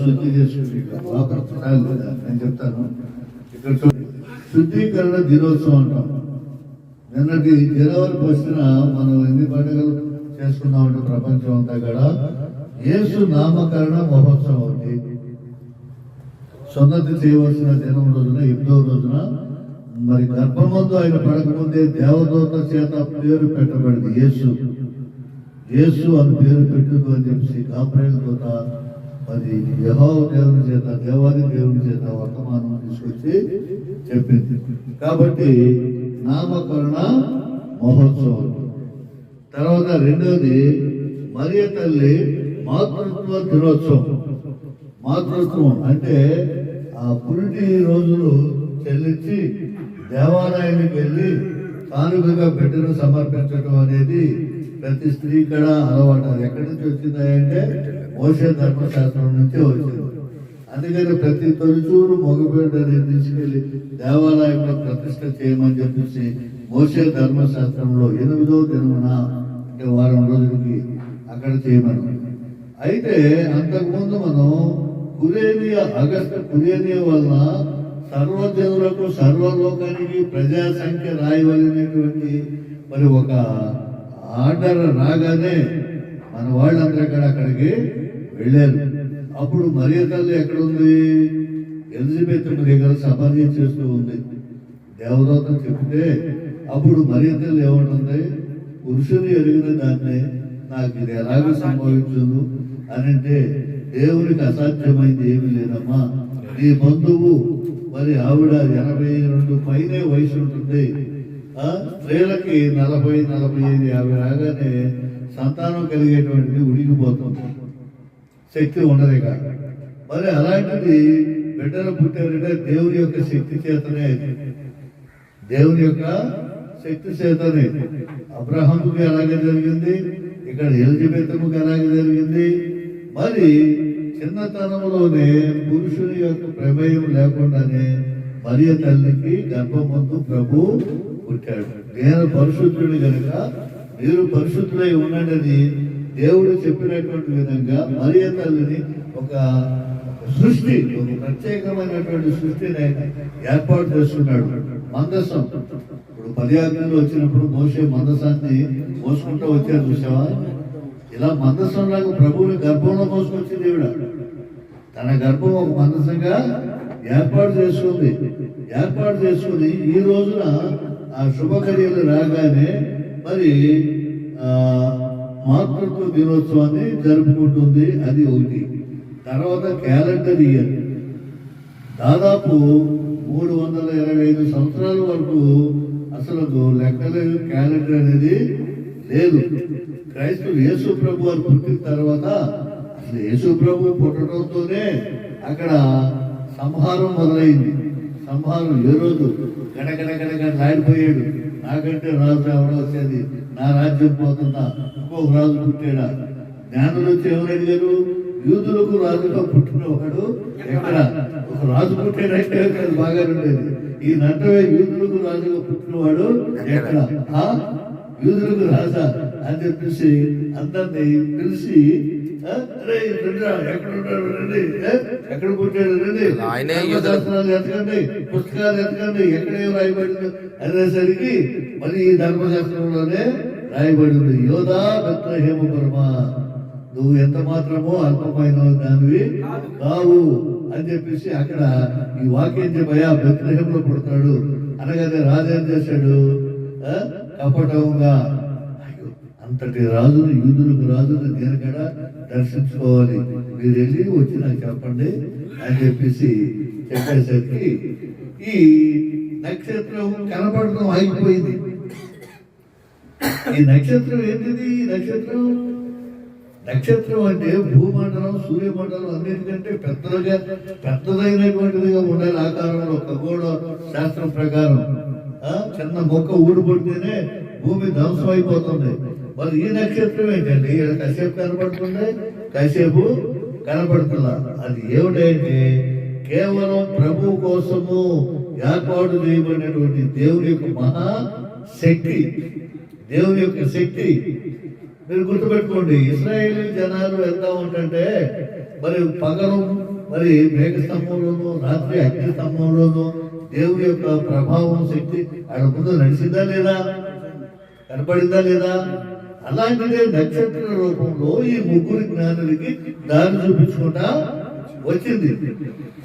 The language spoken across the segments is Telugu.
శుద్ధి చేసుకుని వాపరచాలి లేదా నేను చెప్తాను. ఇక్కడ శుద్ధీకరణ దినోత్సవం అంటాం. నిన్నటి జనవరి 1న మనం ఎన్ని పండుగలు చేసుకున్నామంటే ప్రపంచం అంతా కూడా యేసు నామకరణ మహోత్సవం ఒకటి, సున్నతి చేయవలసిన దినం రోజున 8వ రోజున మరి గర్భమందు ఆయన పడకముందే దేవదూత చేత పేరు పెట్టబడింది. యేసు అని పేరు పెట్టదు అని చెప్పి గాబ్రియెలు దూత మరి యెహోవా దేవుని చేత దేవాది దేవుని చేత వర్తమానం తీసుకొచ్చి చెప్పింది. కాబట్టి నామకరణ మహోత్సవం. తర్వాత రెండవది మరియ తల్లి మాతృత్వ దినోత్సవం. మాతృత్వం అంటే ఆ పురిటి రోజులు చెల్లించి దేవాలయానికి వెళ్ళి కానుకగా బిడ్డను సమర్పించడం అనేది ప్రతి స్త్రీ కూడా అలవాటు. అది ఎక్కడి నుంచి వచ్చిందంటే మోషే ధర్మశాస్త్రం నుంచే వచ్చింది. అందుకని ప్రతి తొలిచూరు మగబిడ్డని తీసుకెళ్లి దేవాలయంలో ప్రతిష్ట చేయమని చెప్పేసి మోషే ధర్మశాస్త్రంలో 8వ దినమున అంటే వారం రోజులకి అక్కడ చేయమని. అయితే అంతకుముందు మనం అగస్టు కురేనియా వలన సర్వజనులకు సర్వలోకానికి ప్రజా సంఖ్య రాయవలసినటువంటి మరి ఒక ఆర్డర్ రాగానే మన వాళ్ళందరూ అక్కడికి వెళ్ళారు. అప్పుడు మరియ తల్లి ఎక్కడుంది? ఎలిజబెత్ దగ్గర సమాధి చేస్తూ ఉంది. దేవదూత చెప్తే అప్పుడు మరియ తల్లి ఏమంటుంది? పురుషుని ఎరిగిన దాన్నే నాకు ఇది ఎలాగ సంభవించదు అని అంటే, దేవునికి అసాధ్యమైంది ఏమీ లేదమ్మా. నీ బంధువు మరి ఆవిడ 82 పైనే వయసు ఉంటుంది. స్త్రీలకి 40, 45, 50 రాగానే సంతానం కలిగేటువంటిది ఉడికిపోతుంది, శక్తి ఉండదు. మరి అలాంటిది బిడ్డలు పుట్టారంటే దేవుని యొక్క శక్తి చేతనే. దేవుని యొక్క శక్తి చేతనే అబ్రహాముకి అలాగే జరిగింది, ఇక్కడ ఎలిజబెత్కి అలాగే జరిగింది. మరి చిన్నతనంలోనే పురుషుని యొక్క ప్రమేయం లేకుండానే మరియ తల్లికి గర్భమందు ప్రభు పుట్టాడు. నేను పరిశుద్ధుడు కనుక మీరు పరిశుద్ధులై ఉండండి దేవుడు చెప్పినటువంటి విధంగా మరియ తల్లిని ఒక సృష్టి, ఒక ప్రత్యేకమైనటువంటి సృష్టిని ఏర్పాటు చేస్తున్నాడు. మందసం ఇప్పుడు 10 ఆజ్ఞలు వచ్చినప్పుడు మోషే మందసాన్ని మోసుకుంటూ వచ్చారు, చూసావా? ఇలా మందసంలాగా ప్రభువుని గర్భంలో మోసుకొచ్చింది దేవుడ. తన గర్భం ఒక మందసంగా ఏర్పాటు చేసుకుని ఈ రోజున ఆ శుభకార్యాలు రాగానే మరి మాతృత్వ దినోత్సవాన్ని జరుపుకుంటుంది. అది ఒకటి. తర్వాత క్యాలెండర్ ఇయర్ దాదాపు 325 సంవత్సరాల వరకు అసలు లెక్కలేదు, క్యాలెండర్ అనేది లేదు. క్రైస్తవులు యేసు ప్రభు వారు పుట్టిన తర్వాత అసలు యేసు ప్రభు పుట్టడంతోనే అక్కడ సంహారం మొదలైంది. సంహారం ఏ రోజు లాడిపోయాడు. నాకంటే రాజు ఎవడో వచ్చేది, నా రాజ్యం పోతుందా, ఇంకొక రాజు పుట్టాడా? జ్ఞానులు వచ్చి ఎవరు అడిగారు? యూదులకు రాజుగా పుట్టినవాడు ఎక్కడ? ఒక రాజు పుట్టాడంటే బాగా ఉండేది. ఈ నంటవే యూదులకు రాజుగా పుట్టినవాడు ఎక్కడ? యూదులకు రాజా అని చెప్పేసి అందరినీ పిలిచి ఎక్కడ పుట్టాడు రండి, ధర్మశాస్త్రాలు ఎతకండి, పుస్తకాలు ఎతకండి, ఎక్కడే రాయబడింది అనేసరికి మరి ఈ ధర్మశాస్త్రంలోనే రాయబడింది, యోధా బెత్లెహేము పురమా, నువ్వు ఎంత మాత్రమో అల్పమైన దానివి కావు అని చెప్పేసి అక్కడ ఈ వాక్యం చెప్పయా బెత్లెహేములో పుడతాడు అనగానే రాజు ఏం చేశాడు? కపటంగా అంతటి రాజును, యూదులకు రాజును నేను కూడా దర్శించుకోవాలి, మీరు వెళ్ళి వచ్చి నాకు చెప్పండి అని చెప్పేసి చెప్పేసరికి ఈ నక్షత్రం కనపడడం ఆగిపోయింది. ఈ నక్షత్రం ఏంటిది? ఈ నక్షత్రం అంటే భూమండలం, సూర్యమండలం అన్నిటికంటే పెద్దదైనటువంటిదిగా ఉండాలి ఆకారంలో. ఖగోళ శాస్త్రం ప్రకారం చిన్న మొక్క ఊడిపడితేనే భూమి ధ్వంసం అయిపోతుంది. మరి ఈ నక్షత్రం ఏంటండి? కాసేపు కనపడుతుంది, కాసేపు కనపడుతుందా? అది ఏమిటంటే కేవలం ప్రభు కోసము ఏర్పాటు చేయబడినటువంటి దేవుని యొక్క మహాశక్తి, దేవుని యొక్క శక్తి. మీరు గుర్తుపెట్టుకోండి, ఇశ్రాయేలీ జనాలు వెళ్తా ఉంటుంటే మరి పగలు మరి మేఘ స్తంభంలోనూ రాత్రి అగ్ని స్తంభంలోనూ దేవుని యొక్క ప్రభావం శక్తి ఆడ ముందు నడిచిందా లేదా, కనపడిందా లేదా? అలాంటిదే నక్షత్ర రూపంలో ఈ ముగ్గురు జ్ఞానులకి దారి చూపించుకుంటా వచ్చింది.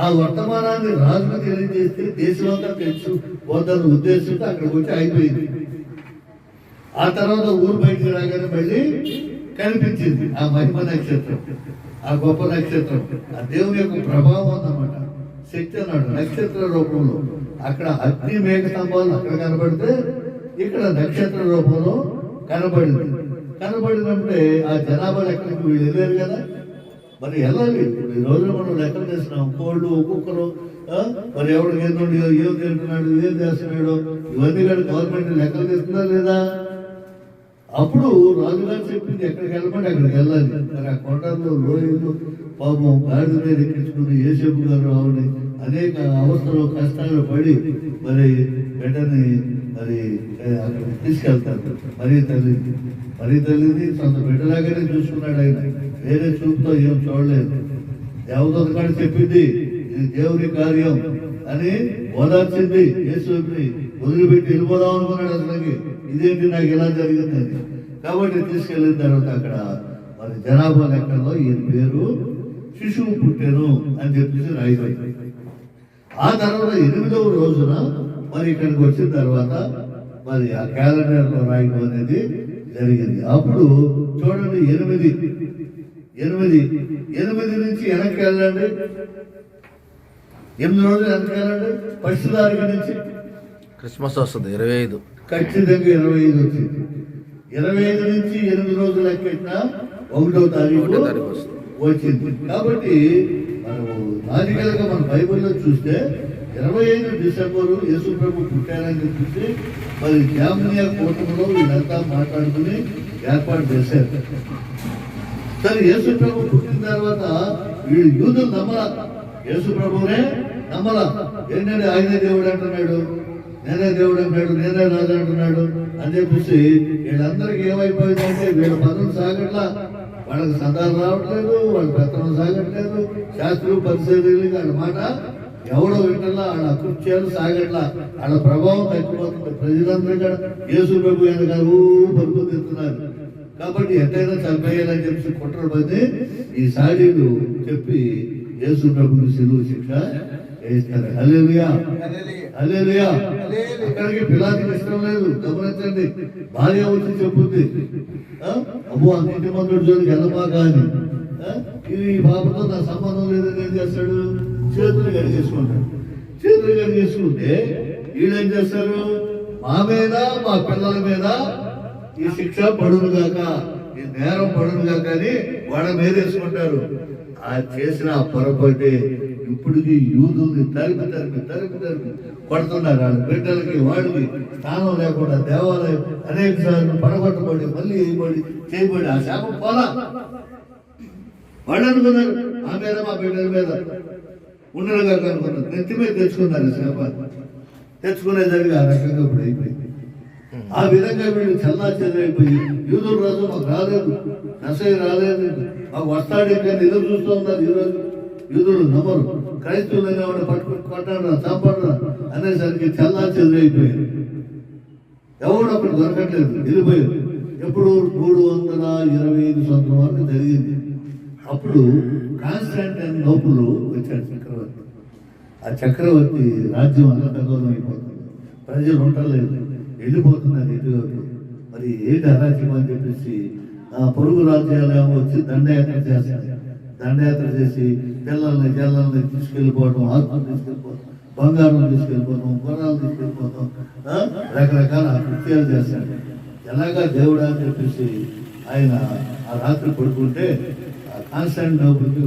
ఆ వర్తమానాన్ని రాజుకు తెలియజేస్తే దేశమంతా తెలుసు పోతాను ఉద్దేశంతో అక్కడికి వచ్చి అయిపోయింది. ఆ తర్వాత ఊరు బయటికి రాగానే మళ్ళీ కనిపించింది ఆ మహిమ నక్షత్రం, ఆ గొప్ప నక్షత్రం. ఆ దేవుని యొక్క ప్రభావం అన్నమాట, శక్తి అన్నాడు నక్షత్ర రూపంలో. అక్కడ అగ్ని మేఘ స్తంభాలు అక్కడ కనబడితే ఇక్కడ నక్షత్ర రూపంలో కనబడింది. కనబడినప్పుడే ఆ జనాభా లెక్కలకు వీళ్ళు వెళ్ళారు కదా, మరి వెళ్ళాలి. ఈ రోజున మనం లెక్కలు చేస్తున్నాం, కోళ్ళు ఒక్కొక్కరు మరి ఎవడు ఏం తింటున్నాడు, ఏం చేస్తున్నాడు, ఇవన్నీ కూడా గవర్నమెంట్ లెక్కలు చేస్తుందా లేదా? అప్పుడు రాజుగారు చెప్పింది ఎక్కడికి వెళ్ళమంటే అక్కడికి వెళ్ళాలి. మరి ఆ కొండల్లో లోయలు పాపం గాడి మీద ఎక్కించుకుని యేసేపు గారు ఆవిడ అనేక అవస్థలు కష్టాలు పడి మరి బిడ్డని మరి అక్కడికి తీసుకెళ్తారు. మరీ తల్లిని సొంత బిడ్డలాగానే చూసుకున్నాడు ఆయన, వేరే చూపుతో ఏం చూడలేదు. దేవదూత కాడ చెప్పింది ఇది దేవుని కార్యం అని ఓదార్చింది. యేసుని వదిలిపెట్టి వెళ్ళిపోదాం అనుకున్నాడు అసలుకి, ఇదేంటి నాకు ఎలా జరిగిందని. కాబట్టి తీసుకెళ్ళిన తర్వాత అక్కడ మరి జనాభా లెక్కల్లో ఈయన పేరు శిశువు పుట్టాను అని చెప్పేసి రాయిపోయింది. ఆ తర్వాత 8వ రోజున మరి ఇక్కడికి వచ్చిన తర్వాత మరి ఆ క్యాలెండర్ లో రాయడం అనేది జరిగింది. అప్పుడు చూడండి 8 నుంచి వెనక్కి వెళ్ళండి, 8 రోజులు వెనక్కి వెళ్ళండి. ఫస్ట్ తారీఖు నుంచి క్రిస్మస్ వస్తుంది 25, ఖచ్చితంగా 25 వచ్చింది. 25 నుంచి 8 రోజులు లెక్కెట్టిన 1వ తారీఖు వచ్చింది. కాబట్టి మనం లాజికల్గా మన బైబిల్లో చూస్తే 25 డిసెంబరు యేసు ప్రభు పుట్టారని చూసి మరి జామియా కూటమిలో వీళ్ళంతా మాట్లాడుకుని ఏర్పాటు చేశారు. సరే యేసు ప్రభు పుట్టిన తర్వాత వీళ్ళు యూదులు నమ్మలా, యేసు ప్రభునే నమ్మలా. ఏంటంటే ఆయనే దేవుడు అంటున్నాడు, నేనే దేవుడు అంటున్నాడు, నేనే రాజు అంటున్నాడు అని చెప్పేసి వీళ్ళందరికీ ఏమైపోయిందంటే వీళ్ళ పనులు సాగట్లా, వాళ్ళకి సందాలు రావట్లేదు, వాళ్ళ పెత్తనం సాగట్లేదు, శాస్త్రులు పరిశీలి వాళ్ళ మాట ఎవడో వింటలా, వాళ్ళ అకృత్యాలు సాగట్లా, వాళ్ళ ప్రభావం తగ్గిపోతుంది. ప్రజలందరూ కూడా యేసు ప్రభు వెనకాల పరుపు తెస్తున్నారు. కాబట్టి ఎట్టయినా చంపేయాలని చెప్పి కుట్రలు పడి ఈ సాడీలు చెప్పి యేసు ప్రభుకి సిలువ శిక్ష వేస్తారు. హల్లెలూయా, హల్లెలూయా. అక్కడికి పిల్లాడికి ఇష్టం లేదు, గమనించండి. భార్య వచ్చి చెప్పుద్ది, అబ్బో అంత ఇంటి మందుడు జోలికి వెళ్ళమాక అని. ఇది ఈ పాపతో నా సంబంధం లేదని ఏం చేస్తాడు, చేతులు కడిగేసుకుంటాడు. చేతులు కడిగేసుకుంటే వీళ్ళేం చేస్తారు, మా మీద మా పిల్లల మీద ఈ శిక్ష పడును గాక, ఈ నేరం పడును గాక అని వాళ్ళ మీద వేసుకుంటారు. ఆ చేసిన పొరపాటే ఇప్పటికి యూదుల్ని తరిమి కొడుతున్నారు. వాళ్ళ బిడ్డలకి వాళ్ళకి స్థానం లేకుండా దేవాలయం అనేక సార్లు పడగొట్టబడి మళ్ళీ వేయబడి చేయబడి ఆ శాపం పోలా. వాళ్ళు అనుకున్నారు ఆ మీద మా బిడ్డల మీద ఉండలుగా అనుకున్నారు, నెత్తి మీద తెచ్చుకున్నారు శాపాన్ని. తెచ్చుకునేసరికి ఆ రకంగా ఇప్పుడు అయిపోయింది. ఆ విధంగా వీళ్ళు చల్లా చెదరైపోయి యూదుల రాజు మాకు రాలేదు, నసై రాలేదు, మాకు వస్తాడే కానీ ఎదురు చూస్తూ ఉన్నారు. ఈరోజు యూదులు నమ్మరు, క్రైస్తవులు అనేవాడు పట్టుకుని కొట్టాడు చంపడు అనేసరికి చల్లా చెదరైపోయారు. ఎవడు అప్పుడు దొరకట్లేదు, వెళ్ళిపోయారు. ఎప్పుడు 325 సంవత్సరం వరకు జరిగింది. అప్పుడు కాన్స్టాంటినోపుల్ వచ్చాడు చక్రవర్తి. ఆ చక్రవర్తి రాజ్యం అల్లకల్లోలం అయిపోతుంది, ప్రజలు ఉండలేదు, వెళ్ళిపోతున్నారు ఎటువైపు. మరి ఏంటి అరాచకం అని చెప్పేసి పొరుగు రాజ్యాలు ఏమో వచ్చి దండయాత్ర చేస్తారు. దండయాత్ర చేసి పిల్లల్ని జల్లల్ని తీసుకెళ్ళిపోవడం, ఆత్మలు తీసుకెళ్ళిపోవడం, బంగారం తీసుకెళ్ళిపోవడం, గుర్రాలు తీసుకెళ్ళిపోవడం, రకరకాల కృత్యాలు చేస్తాడు. ఎలాగా దేవుడా అని చెప్పేసి ఆయన ఆ రాత్రి పడుకుంటే కాన్స్టాంటినోపుల్కి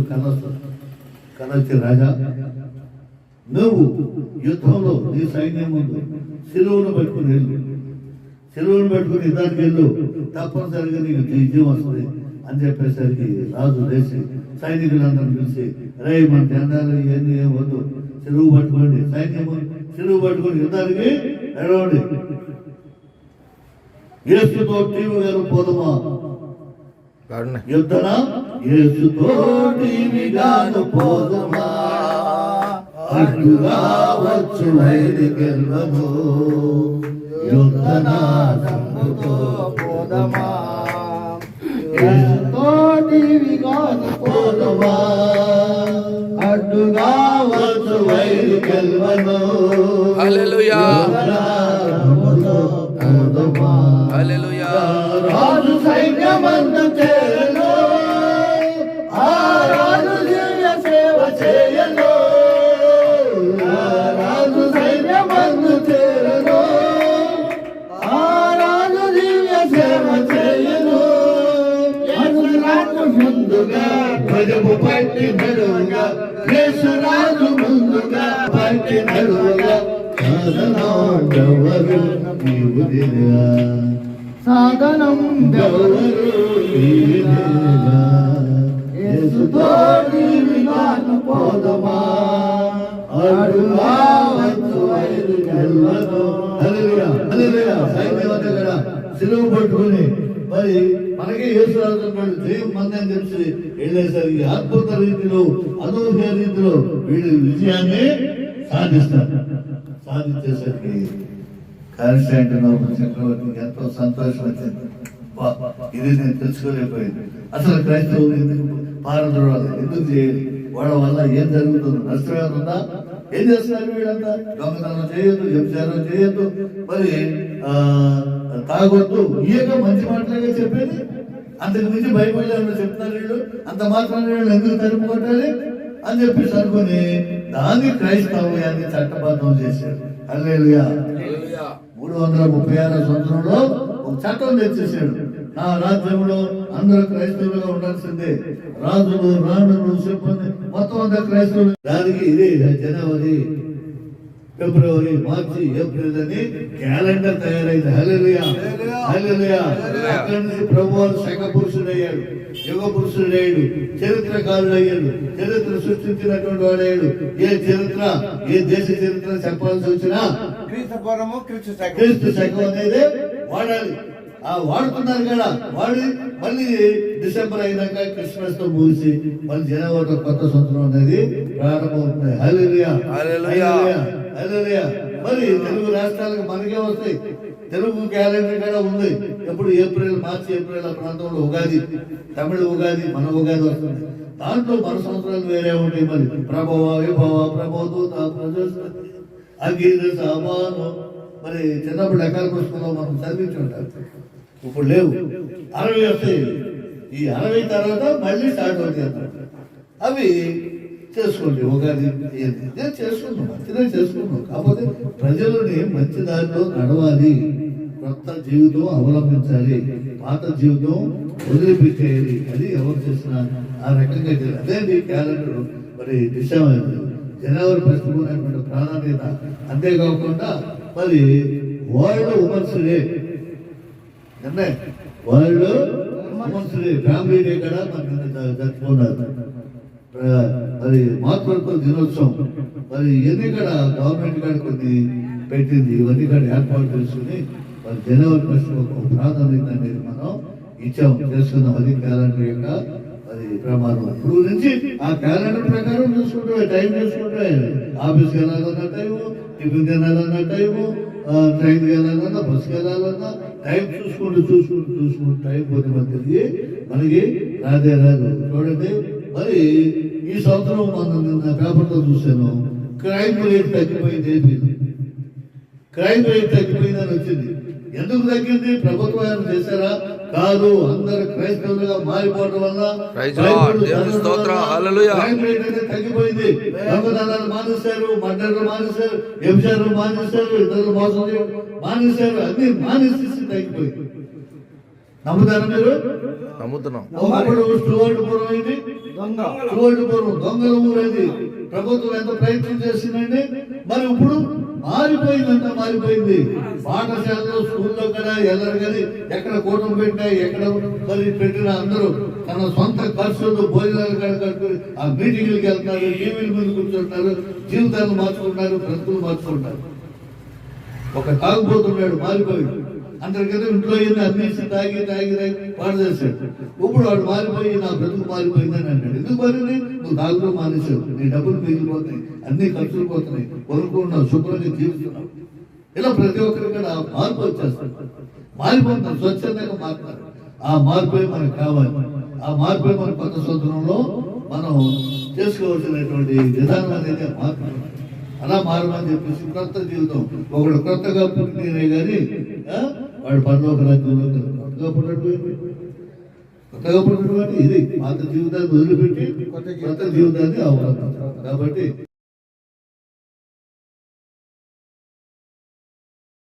కళ వచ్చే రాజా, నువ్వు యుద్ధంలో నీ సైన్యం ముందు శిలువను పట్టుకుని వెళ్ళు, శిలువను పట్టుకుని యుద్ధానికి వెళ్ళు, తప్పనిసరిగా నీకు విజయం వస్తుంది అని చెప్పేసరికి రాజు లేచి సైనికులందరూ పిలిచి, రే మన జెండాలు ఇవన్నీ ఏం వద్దు, చెరువు పట్టుకోండి, సైన్యం చెరువు పట్టుకొని యుద్ధానికి నడవండి, యేసుతో టీవీ గారు పోదమా గాడునే. యుద్ధన యేసుతోటి విగాను పోదమా, అడ్డుగా వచ్చు వైరి గెల్వను. యుద్ధన సంగుతో పోదమా, యేసుతోటి విగాను పోదమా, అడ్డుగా వచ్చు వైరి గెల్వను. హల్లెలూయా. యుద్ధన సంగుతో పోదమా. హల్లెలూయా. రాజు సైన్యమందు చేరను, ఆ రాజు దివ్య సేవ చేయను. ఆ రాజు సైన్యమందు చేరను, ఆ రాజు దివ్య సేవ చేయను. యేసురాజు ముందుగా ధ్వజము పట్టి నడువగా, యేసురాజు ముందుగా పట్టి నడువగా, సాధనాడెవరు నీవు దిగా, సాధనం ఎవరు నీవేగా. యేసుతోటి విగాను పోదమా, అడ్డుగా వచ్చు వైరి గెల్వను. హల్లెలూయా, హల్లెలూయా. సైన్యమంతా కూడా సిలువ పట్టుకుని మరి మనకి యేసు రాజున్నాడు జయం మంది అని తెలిసి వెళ్ళేసరికి అద్భుత రీతిలో అనూహ్య రీతిలో వీళ్ళు విజయాన్ని సాధిస్తారు. సాధించేసరికి కాన్స్టాంటినోపుల్ చక్రవర్తికి ఎంతో సంతోషం వచ్చింది. ఇది నేను తెలుసుకోలేకపోయింది. అసలు క్రైస్తవులు ఎందుకు పారద్రోడాలి, ఎందుకు చేయాలి, వాళ్ళ వల్ల ఏం జరుగుతుంది, నష్టమే ఉందా, ఏం చేస్తున్నారు వీళ్ళంతా, దొంగతనం చేయొద్దు, వ్యభిచారం చేయొద్దు, మరి తాగొద్దు, ఇయక మంచి మాటలుగా చెప్పేది. అంతకు మించి బైబిల్ ఏమన్నా చెప్తున్నారు వీళ్ళు, అంత మాత్రం వీళ్ళు ఎందుకు తలుపు కొట్టాలి అని చెప్పేసి అనుకుని దాన్ని క్రైస్తవ్యాన్ని చట్టబద్ధం చేశాడు. హల్లెలూయా. 336 సంవత్సరంలో ఒక చట్టం తెచ్చేసాడు. నా రాజ్యంలో అందరూ క్రైస్తవులుగా ఉండాల్సిందే, రాజులు రాణులు సిబ్బంది మొత్తం అంతా క్రైస్తవులు. దానికి ఇది జనవరి ఫిబ్రవరి మార్చి ఏప్రిల్ అని క్యాలెండర్ తయారైంది. హల్లెలూయా, హల్లెలూయా. అక్కడి నుంచి ప్రభువారు శక పురుషుడయ్యాడు, యుగ పురుషుడయ్యాడు, చరిత్రకారుడు అయ్యాడు, చరిత్ర సృష్టించినటువంటి వాడయ్యాడు. ఏ చరిత్ర, ఏ దేశ చరిత్ర చెప్పాల్సి వచ్చినా క్రీస్తు శకం అనేది వాడాలి. ఆ వాడుతున్నారు కదా, వాడి మళ్ళీ డిసెంబర్ అయినాక క్రిస్మస్ తో ముగిసి మళ్ళీ జనవరి కొత్త సంవత్సరం అనేది ప్రారంభమవుతుంది. హల్లెలూయా, హల్లెలూయా, హల్లెలూయా. మరి తెలుగు రాష్ట్రాలకు మనకే వస్తాయి, తెలుగు క్యాలెండర్ కూడా ఉంది. ఎప్పుడు ఏప్రిల్, మార్చి, ఏప్రిల్ ఆ ప్రాంతంలో ఉగాది, తమిళ ఉగాది, మన ఉగాది వస్తుంది. దాంట్లో మన సంవత్సరాలు వేరే ఉంటాయి. మరి ప్రభవ, విభవ, ప్రబోధూత, ప్రజోత్పత్తి, అగీర, సామాను, మరి చిన్నప్పుడు లెక్కల పుస్తకంలో మనం చదివించి ఉంటాం. ఇప్పుడు లేవు, 60 వస్తాయి. ఈ 60 తర్వాత మళ్ళీ స్టార్ట్ అవుతాయి అన్నమాట. అవి చేసుకోండి, ఉగాది చేసుకుందాం, మంచిగా చేసుకుందాం. కాకపోతే ప్రజలని మంచి దారిలో నడవాలి, కొత్త జీవితం అవలంబించాలి, పాత జీవితం వదిలిపెట్టేయాలి. అది ఎవరు చేసినా ఆ రకంగా అదేంటి క్యాలెండర్. మరి డిసెంబర్, జనవరి ప్రస్తుతమైనటువంటి ప్రాధాన్యత. అంతేకాకుండా మరి world women's day, world women's day, family day కూడా మనకి జరుపుకున్నారు. మరి మాతృత్వ దినోత్సవం, మరి ఇవన్నీ కూడా గవర్నమెంట్ కూడా కొన్ని పెట్టింది. ఇవన్నీ కూడా ఏర్పాటు చేసుకుని మరి జనవరి ఫస్ట్ ఒక ప్రాధాన్యత అనేది మనం ఇచ్చాం, చేసుకున్నాం. అది క్యాలెండర్ యొక్క అది ప్రమాదం. ఇప్పుడు నుంచి ఆ క్యాలెండర్ ప్రకారం చూసుకుంటే టైం చూసుకుంటే ఆఫీస్కి వెళ్ళాలన్న టైము, టిఫిన్ తినాలన్న టైము, ట్రైన్కి వెళ్ళాలన్నా, బస్కి వెళ్ళాలన్నా టైం చూసుకుంటూ టైం పోతే మనకి రాదే రాదు. చూడండి, మరి ఈ సంవత్సరం మనం నిన్న పేపర్లో చూశాను, క్రైమ్ రేట్ తగ్గిపోయింది. ఏపీలో క్రైమ్ రేట్ తగ్గిపోయిందని వచ్చింది. ఎందుకు తగ్గింది? ప్రభుత్వం ఏమైనా చేశారా? కాదు, అందరు క్రైస్తవులుగా మారిపోవడం వల్ల క్రైమ్ రేట్ అనేది తగ్గిపోయింది. దొంగతనాలు మానేశారు, మర్డర్లు మానేశారు, వ్యభిచారాలు మానేశారు, ఇతరులు మోసం మానేశారు, అన్ని మానేసి తగ్గిపోయింది. నమ్ముతారా మీరు? నమ్ముతున్నాం. ఒకప్పుడు స్టూవర్డ్పురం అయింది, స్టూవర్డ్పురం దొంగల ఊరేది. ప్రభుత్వం ఎంత ప్రయత్నం చేసిందండి. మరి ఇప్పుడు మారిపోయిందంతా మారిపోయింది. పాఠశాలలో, స్కూల్లో కూడా వెళ్ళరు కానీ ఎక్కడ కూటమి పెట్టినా, ఎక్కడ మరి పెట్టినా అందరూ తన సొంత ఖర్చులు, భోజనాలు కట్టుకుని ఆ మీటింగ్లకు వెళ్తున్నారు, టీవీల మీద కూర్చుంటున్నారు, జీవితాలు మార్చుకుంటున్నారు, బ్రతుకులు మార్చుకుంటున్నారు. ఒక తాగుబోతున్నాడు, మారిపోయి అందరికైతే ఇంట్లో అమ్మేసి తాగి పాడు చేశాడు. ఇప్పుడు వాడు మారిపోయి నా బ్రతుకు మారిపోయిందని అంటాడు. ఎందుకు మారింది? నువ్వు తాగుతూ మానేశావు, నీ డబ్బులు మిగిలిపోతాయి, అన్ని ఖర్చులు పోతున్నాయి, కొనుక్కున్నావు, శుభ్రంగా జీవిస్తున్నావు. ఇలా ప్రతి ఒక్కరికి కూడా మార్పు వచ్చేస్తాడు. మారిపోతున్నారు, స్వచ్ఛందంగా మారుతారు. ఆ మార్పే మనకు కావాలి. ఆ మార్పే మన కొత్త సంవత్సరంలో మనం చేసుకోవాల్సినటువంటి విధానం అనేది మార్పు. అలా మారమని చెప్పేసి కొత్త జీవితం. ఒకడు కొత్తగా పుట్టినే కానీ వాడు పరలోక రాజ్యంలో కొత్తగా పుట్టినటువంటి ఇది పాత జీవితాన్ని వదిలిపెట్టి కొత్త జీవితాన్ని అవకాశం. కాబట్టి